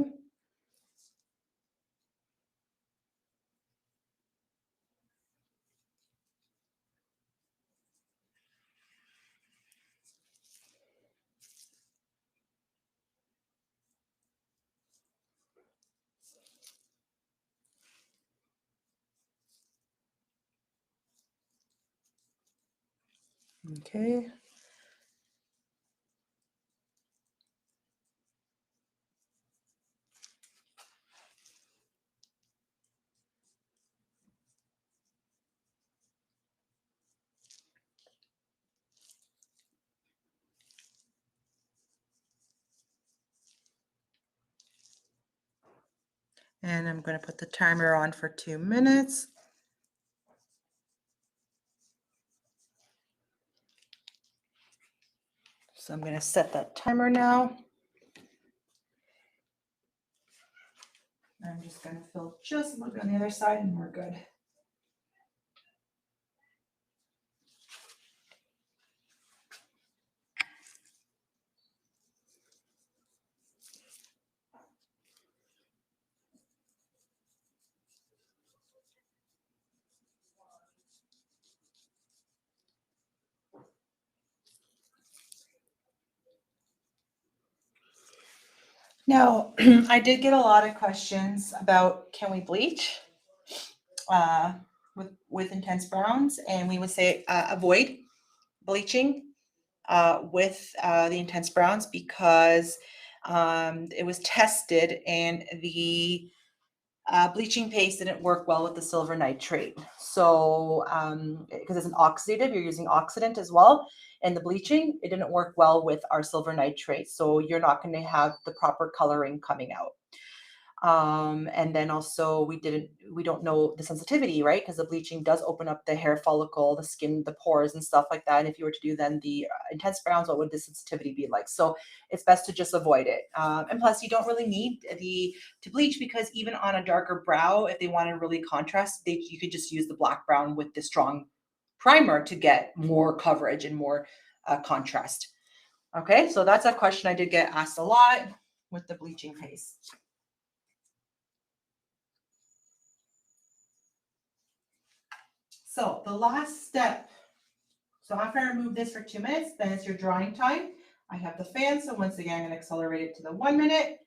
Okay. And I'm going to put the timer on for 2 minutes. So I'm going to set that timer now. I'm just going to fill just a little bit on the other side and we're good. Now, I did get a lot of questions about can we bleach with intense browns, and we would say avoid bleaching with the intense browns because it was tested and the bleaching paste didn't work well with the silver nitrate. So, because it's an oxidative, you're using oxidant as well. And the bleaching, it didn't work well with our silver nitrate. So you're not going to have the proper coloring coming out. And then also we don't know the sensitivity, right? Because the bleaching does open up the hair follicle, the skin, the pores and stuff like that. And if you were to do then the intense browns, what would the sensitivity be like? So it's best to just avoid it. And plus you don't really need to bleach, because even on a darker brow, if they want to really contrast, you could just use the black brown with the strong primer to get more coverage and more contrast. Okay, so that's a question I did get asked a lot with the bleaching paste. So the last step, so after I remove this for 2 minutes, then it's your drying time. I have the fan, so once again, I'm going to accelerate it to the 1 minute.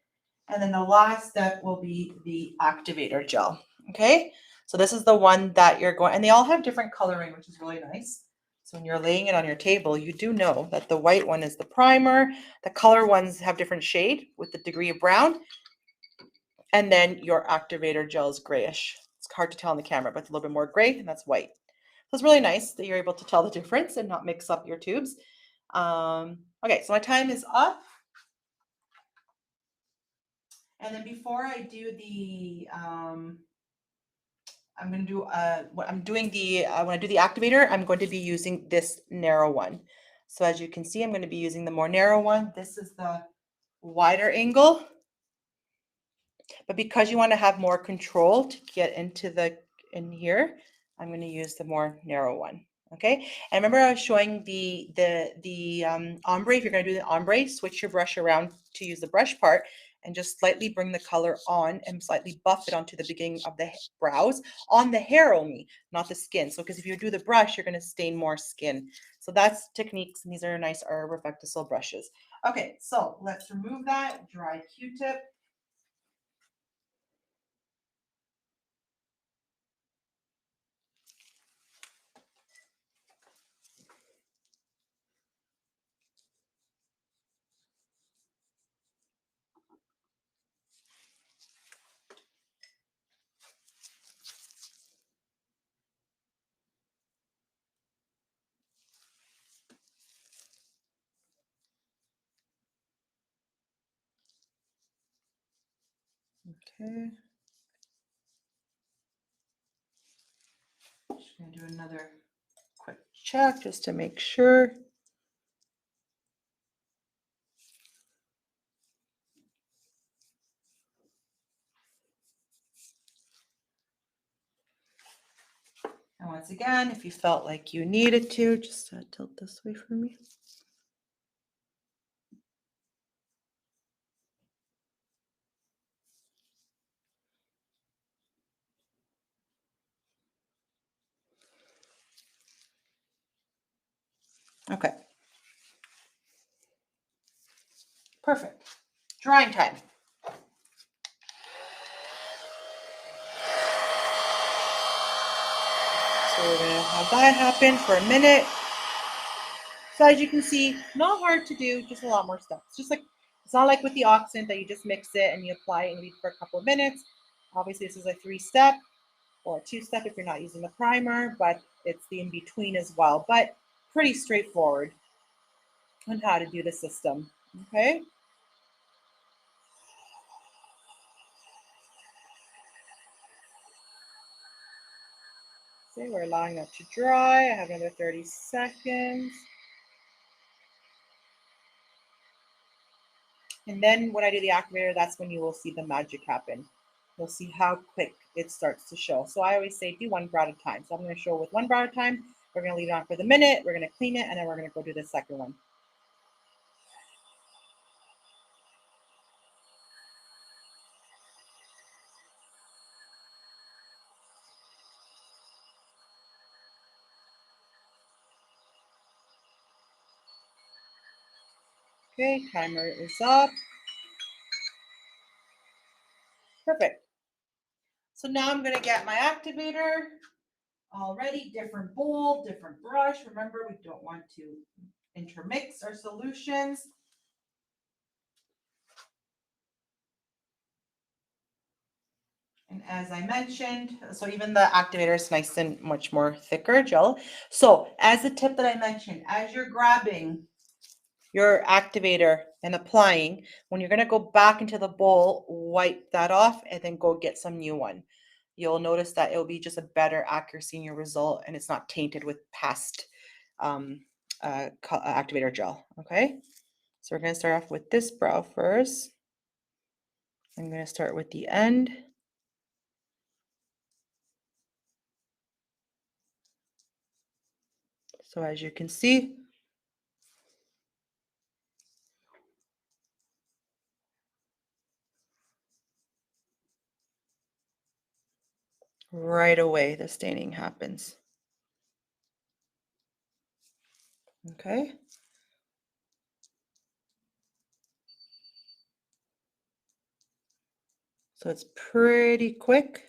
And then the last step will be the activator gel. Okay, so this is the one that you're going, and they all have different coloring, which is really nice. So when you're laying it on your table, you do know that the white one is the primer, the color ones have different shade with the degree of brown, and then your activator gel is grayish. It's hard to tell on the camera, but it's a little bit more gray, and that's white. So it's really nice that you're able to tell the difference and not mix up your tubes. Okay, so my time is up. And then before I do the, I'm going to do, what I'm doing the, when I do the activator, I'm going to be using this narrow one. So as you can see, I'm going to be using the more narrow one. This is the wider angle. But because you want to have more control to get in here, I'm going to use the more narrow one. Okay. And remember I was showing the ombre. If you're going to do the ombre, switch your brush around to use the brush part and just slightly bring the color on and slightly buff it onto the beginning of the brows on the hair only, not the skin. So because if you do the brush, you're going to stain more skin. So that's techniques, and these are nice Reflectisol brushes. Okay, so let's remove that dry Q-tip. Okay. Just going to do another quick check just to make sure. And once again, if you felt like you needed to, just tilt this way for me. Okay. Perfect. Drying time. So we're going to have that happen for a minute. So as you can see, not hard to do, just a lot more steps. Just like, it's not like with the oxidant that you just mix it and you apply it and leave for a couple of minutes. Obviously, this is a 3-step or a 2-step if you're not using the primer, but it's the in-between as well. But pretty straightforward on how to do the system. Okay. So we're allowing that to dry. I have another 30 seconds. And then when I do the activator, that's when you will see the magic happen. You'll see how quick it starts to show. So I always say do one brow at a time. So I'm going to show with one brow at a time. We're going to leave it on for the minute. We're going to clean it, and then we're going to go do the second one. Okay, timer is up. Perfect. So now I'm going to get my activator already, different bowl, different brush. Remember, we don't want to intermix our solutions. And as I mentioned, so even the activator is nice and much more thicker gel. So as the tip that I mentioned, as you're grabbing your activator and applying. When you're going to go back into the bowl, wipe that off and then go get some new one. You'll notice that it'll be just a better accuracy in your result and it's not tainted with past um, activator gel. Okay, so we're going to start off with this brow first. I'm going to start with the end. So as you can see, right away the staining happens. Okay. So it's pretty quick.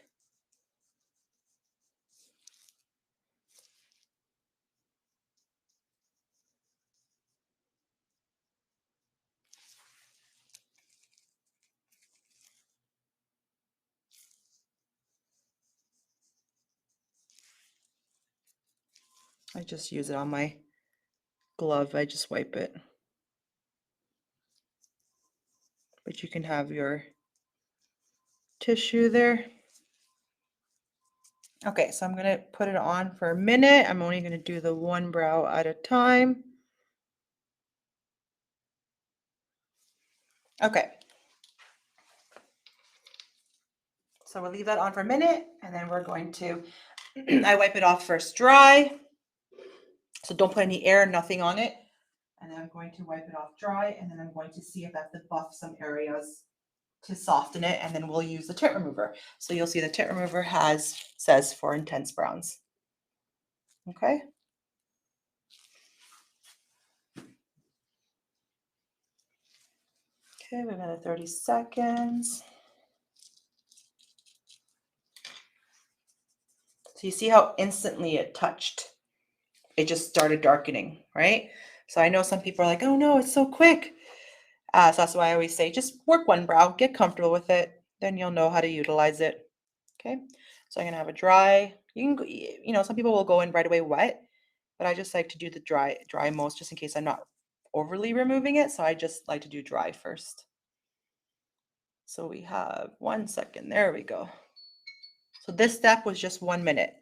I just use it on my glove. I just wipe it. But you can have your tissue there. Okay, so I'm going to put it on for a minute. I'm only going to do the one brow at a time. Okay. So we'll leave that on for a minute and then we're going to, I wipe it off first dry. So don't put any air, nothing on it. And then I'm going to wipe it off dry and then I'm going to see if I have to buff some areas to soften it, and then we'll use the tint remover. So you'll see the tint remover says for intense browns. Okay. Okay, we've got 30 seconds. So you see how instantly it touched. It just started darkening, right? So I know some people are like, oh no, it's so quick. So that's why I always say, just work one brow, get comfortable with it, then you'll know how to utilize it. Okay, so I'm gonna have a dry. You can, some people will go in right away wet, but I just like to do the dry most just in case I'm not overly removing it. So I just like to do dry first. So we have 1 second. There we go. So this step was just 1 minute.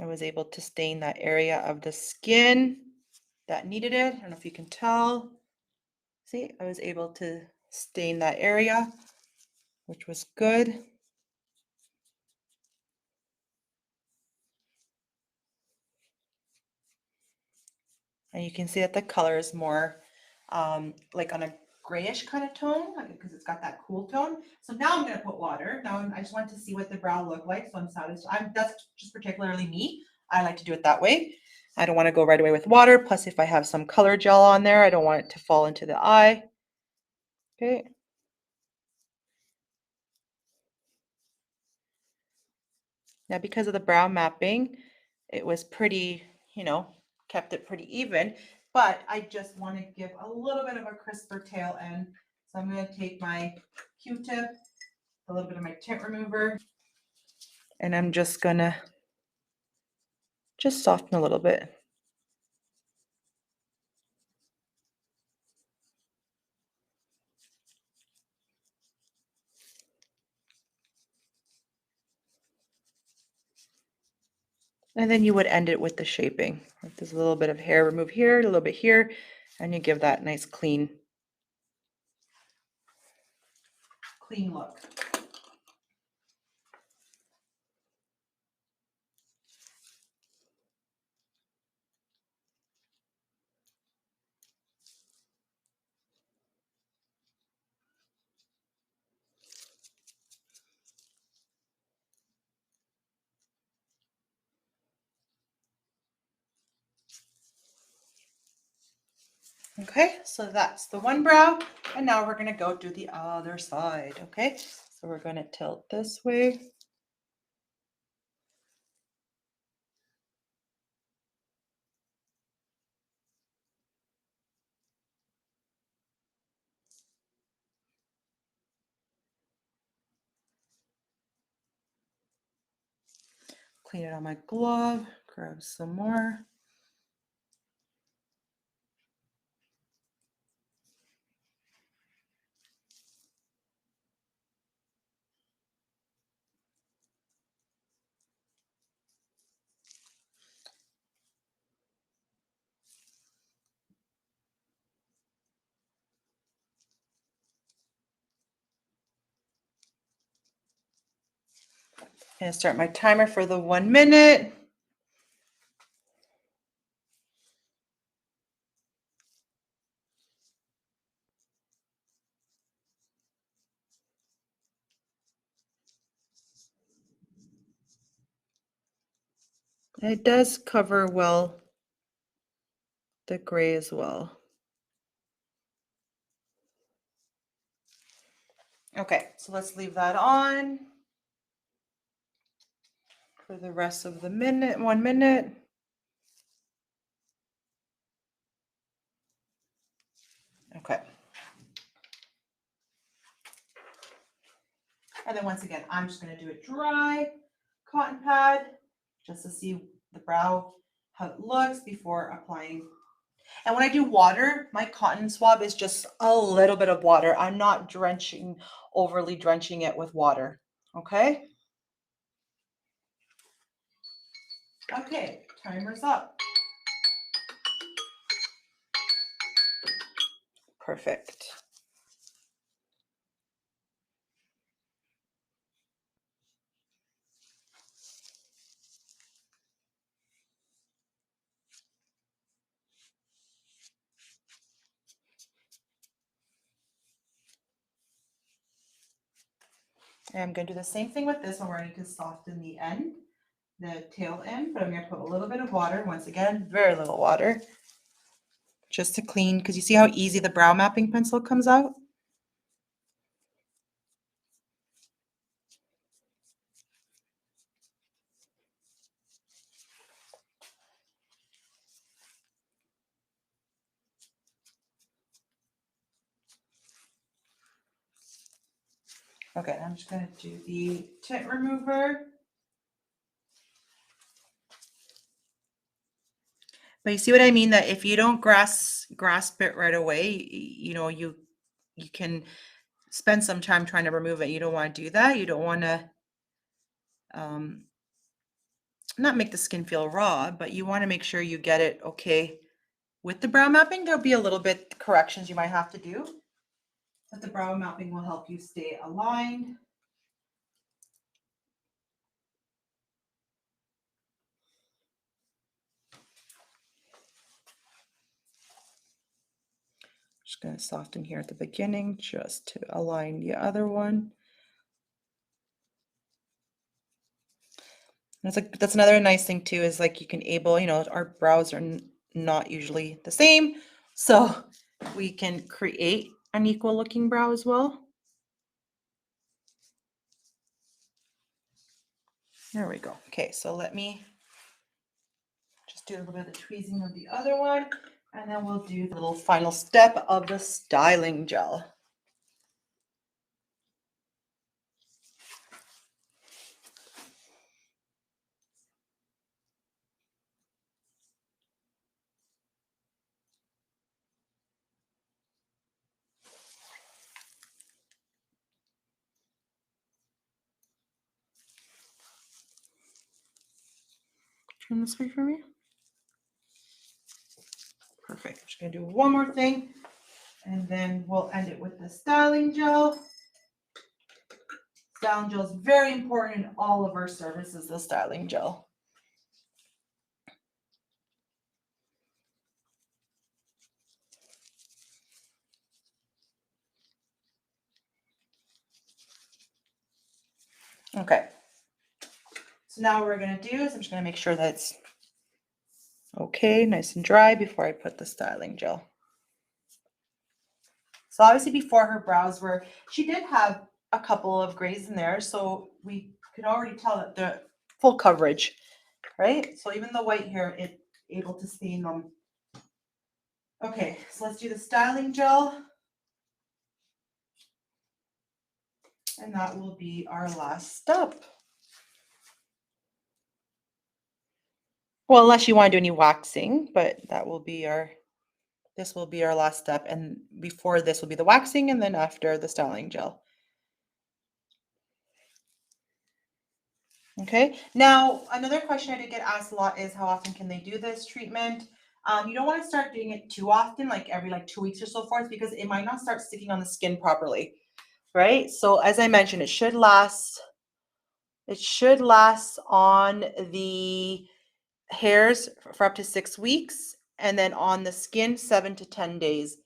I was able to stain that area of the skin that needed it. I don't know if you can tell. See, I was able to stain that area, which was good. And you can see that the color is more like on a grayish kind of tone because it's got that cool tone. So now I'm going to put water. Now I just want to see what the brow look like. So I'm satisfied. That's just particularly me. I like to do it that way. I don't want to go right away with water. Plus, if I have some color gel on there, I don't want it to fall into the eye. Okay. Now, because of the brow mapping, it was pretty, kept it pretty even, but I just want to give a little bit of a crisper tail end. So I'm going to take my Q-tip, a little bit of my tint remover, and I'm just going to just soften a little bit. And then you would end it with the shaping. If there's a little bit of hair, remove here, a little bit here, and you give that nice clean look. Okay, so that's the one brow, and now we're gonna go do the other side, okay? So we're gonna tilt this way. clean it on my glove, grab some more. I'm gonna start my timer for the 1 minute. It does cover well the gray as well. Okay, so let's leave that on for the rest of the minute, 1 minute. Okay. And then once again, I'm just going to do a dry cotton pad just to see the brow, how it looks before applying. And when I do water, my cotton swab is just a little bit of water. I'm not overly drenching it with water. Okay? Okay, timer's up. Perfect. And I'm going to do the same thing with this one where I need to soften the end, the tail end, but I'm going to put a little bit of water. Once again, very little water, just to clean, because you see how easy the brow mapping pencil comes out? Okay, I'm just going to do the tint remover. But you see what I mean? That if you don't grasp it right away, you know, you can spend some time trying to remove it. You don't want to do that. You don't want to um, not make the skin feel raw, but you want to make sure you get it okay with the brow mapping. There'll be a little bit corrections you might have to do, but the brow mapping will help you stay aligned. Just going to soften here at the beginning just to align the other one. And it's like that's another nice thing too is like you can our brows are not usually the same, so we can create an equal looking brow as well. There we go. Okay, so let me just do a little bit of the tweezing of the other one, and then we'll do the little final step of the styling gel. Turn this way for me. Perfect. I'm just gonna do one more thing, and then we'll end it with the styling gel. Styling gel is very important in all of our services, the styling gel. Okay. So now what we're going to do is I'm just going to make sure that it's okay, nice and dry before I put the styling gel. So obviously before her brows she did have a couple of grays in there, so we could already tell that the full coverage, right? So even the white here, it's able to stain them. Okay, so let's do the styling gel. And that will be our last step. Well, unless you want to do any waxing, but this will be our last step. And before this will be the waxing, and then after the styling gel. Okay. Now, another question I did get asked a lot is how often can they do this treatment? You don't want to start doing it too often, like every 2 weeks or so forth, because it might not start sticking on the skin properly, right? So as I mentioned, it should last on the hairs for up to 6 weeks, and then on the skin 7 to 10 days.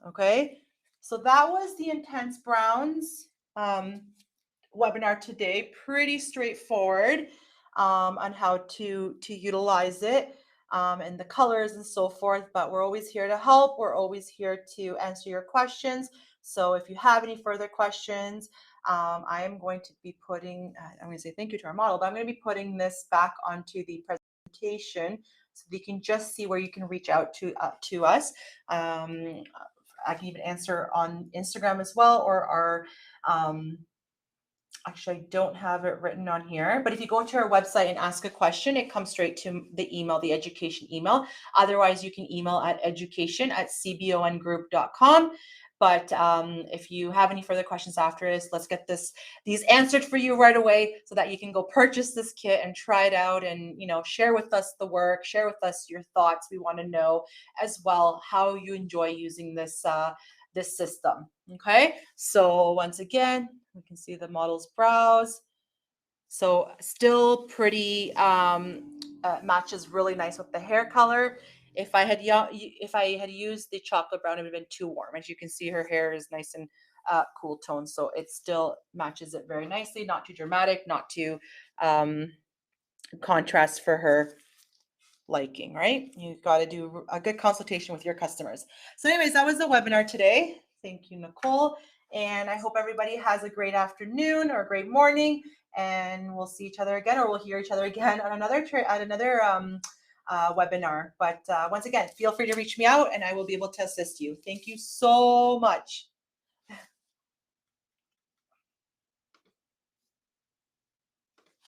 Okay. So that was the Intense Browns webinar today. Pretty straightforward on how to utilize it, and the colors and so forth. But we're always here to help. We're always here to answer your questions. So if you have any further questions, I am going to be putting, I'm going to say thank you to our model, but I'm going to be putting this back onto the presentation so that you can just see where you can reach out to us. I can even answer on Instagram as well, or our actually, I don't have it written on here, but if you go to our website and ask a question, it comes straight to the email, the education email. Otherwise, you can email at education@cbongroup.com. But if you have any further questions after this, let's get these answered for you right away so that you can go purchase this kit and try it out, and share with us the work, share with us your thoughts. We want to know as well how you enjoy using this system. Okay, so once again, we can see the model's brows. So still pretty, matches really nice with the hair color. If I had used the chocolate brown, it would have been too warm. As you can see, her hair is nice and cool tone, so it still matches it very nicely. Not too dramatic, not too contrast for her liking, right? You've got to do a good consultation with your customers. So anyways, that was the webinar today. Thank you, Nicole. And I hope everybody has a great afternoon or a great morning, and we'll see each other again, or we'll hear each other again on another webinar. But once again, feel free to reach me out and I will be able to assist you. Thank you so much.